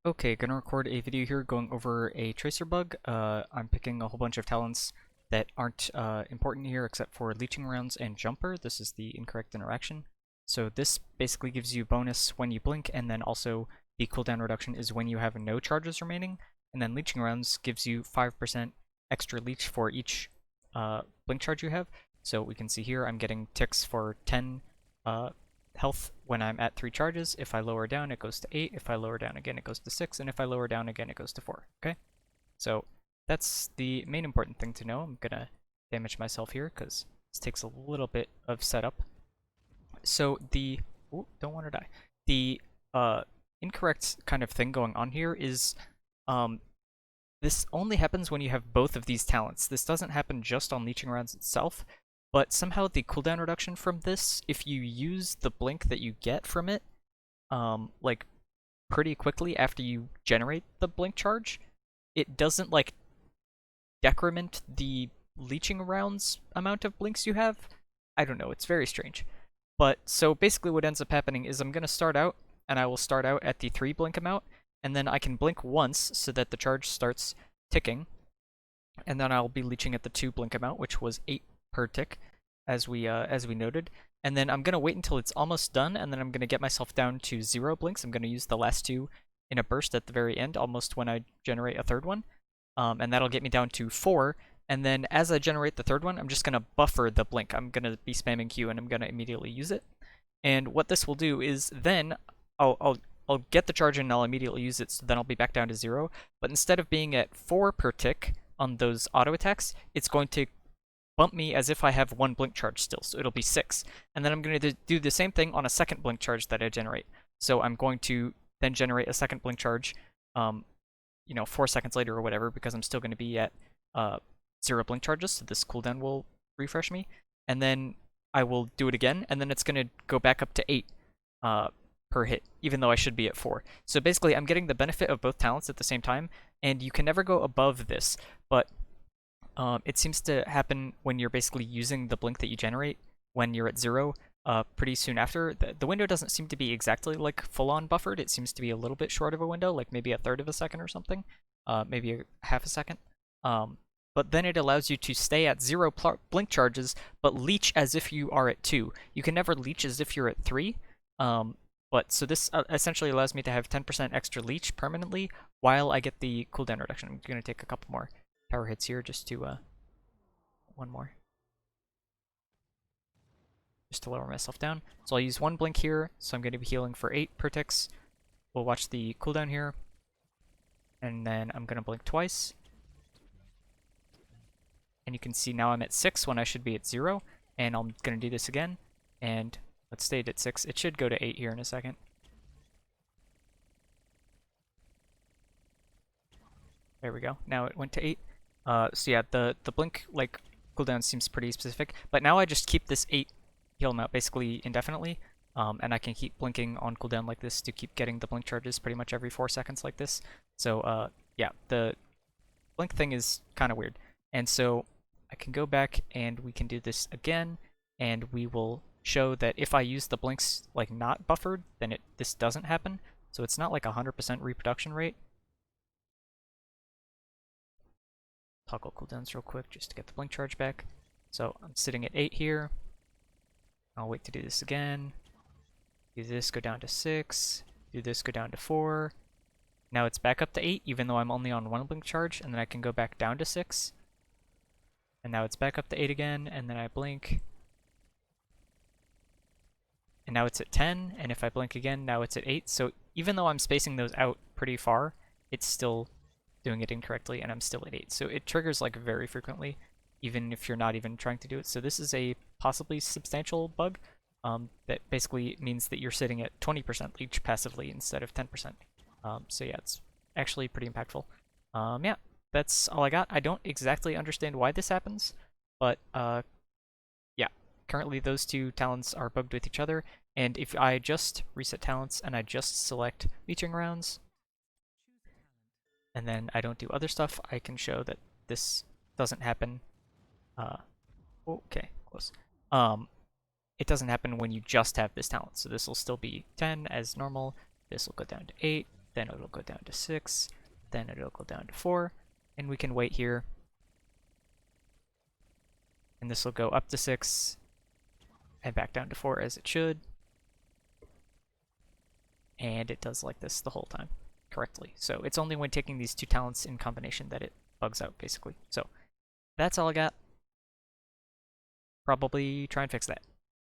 Okay, gonna record a video here going over a tracer bug. I'm picking a whole bunch of talents that aren't important here except for leeching rounds and jumper. This is the incorrect interaction. So this basically gives you bonus when you blink, and then also the cooldown reduction is when you have no charges remaining. And then leeching rounds gives you 5% extra leech for each blink charge you have. So we can see here I'm getting ticks for 10 health when I'm at 3 charges. If I lower down, it goes to 8. If I lower down again, it goes to 6. And if I lower down again, it goes to 4. Okay? So that's the main important thing to know. I'm going to damage myself here because this takes a little bit of setup. So the... Ooh, don't want to die. The incorrect kind of thing going on here is this only happens when you have both of these talents. This doesn't happen just on leeching rounds itself, but somehow the cooldown reduction from this, if you use the blink that you get from it, like pretty quickly after you generate the blink charge, it doesn't like decrement the leeching rounds amount of blinks you have. I don't know, it's very strange. But so basically what ends up happening is I'm gonna start out, and I will start out at the 3 blink amount, and then I can blink once so that the charge starts ticking, and then I'll be leeching at the 2 blink amount, which was 8 per tick, as we noted. And then I'm gonna wait until it's almost done, and then I'm gonna get myself down to 0 blinks. I'm gonna use the last 2 in a burst at the very end, almost when I generate a third one, and that'll get me down to 4. And then as I generate the third one, I'm just gonna buffer the blink. I'm gonna be spamming Q, and I'm gonna immediately use it. And what this will do is then I'll get the charge and I'll immediately use it, so then I'll be back down to 0. But instead of being at 4 per tick on those auto attacks, it's going to bump me as if I have 1 blink charge still, so it'll be 6. And then I'm going to do the same thing on a second blink charge that I generate. So I'm going to then generate a second blink charge, 4 seconds later or whatever, because I'm still going to be at 0 blink charges, so this cooldown will refresh me. And then I will do it again, and then it's going to go back up to 8 per hit, even though I should be at 4. So basically, I'm getting the benefit of both talents at the same time, and you can never go above this, but it seems to happen when you're basically using the blink that you generate when you're at 0 pretty soon after. The window doesn't seem to be exactly like full-on buffered. It seems to be a little bit short of a window, like maybe a third of a second or something, maybe a half a second. But then it allows you to stay at 0 blink charges, but leech as if you are at 2. You can never leech as if you're at 3. But so this essentially allows me to have 10% extra leech permanently while I get the cooldown reduction. I'm going to take a couple more power hits here just to, one more. Just to lower myself down. So I'll use 1 blink here, so I'm going to be healing for 8 per ticks. We'll watch the cooldown here. And then I'm going to blink twice. And you can see now I'm at 6 when I should be at 0. And I'm going to do this again. And let's stay at 6. It should go to 8 here in a second. There we go. Now it went to 8. So yeah, the blink like cooldown seems pretty specific. But now I just keep this 8 heal amount basically indefinitely. And I can keep blinking on cooldown like this to keep getting the blink charges pretty much every 4 seconds like this. So yeah, the blink thing is kind of weird. And so I can go back and we can do this again, and we will show that if I use the blinks like not buffered, then this doesn't happen. So it's not like 100% reproduction rate. Toggle cooldowns real quick just to get the blink charge back. So I'm sitting at 8 here. I'll wait to do this again. Do this, go down to 6. Do this, go down to 4. Now it's back up to 8, even though I'm only on 1 blink charge, and then I can go back down to 6. And now it's back up to 8 again, and then I blink. And now it's at 10, and if I blink again, now it's at 8. So even though I'm spacing those out pretty far, it's still doing it incorrectly, and I'm still at 8. So it triggers like very frequently, even if you're not even trying to do it. So this is a possibly substantial bug that basically means that you're sitting at 20% leech passively instead of 10%. So yeah, it's actually pretty impactful. Yeah, that's all I got. I don't exactly understand why this happens, but yeah, currently those 2 talents are bugged with each other, and if I just reset talents and I just select leeching rounds, and then I don't do other stuff, I can show that this doesn't happen. Okay, close. It doesn't happen when you just have this talent, so this will still be 10 as normal. This will go down to 8, then it'll go down to 6, then it'll go down to 4, and we can wait here. And this will go up to 6, and back down to 4 as it should. And it does like this the whole time correctly. So it's only when taking these two talents in combination that it bugs out, basically. So that's all I got. Probably try and fix that.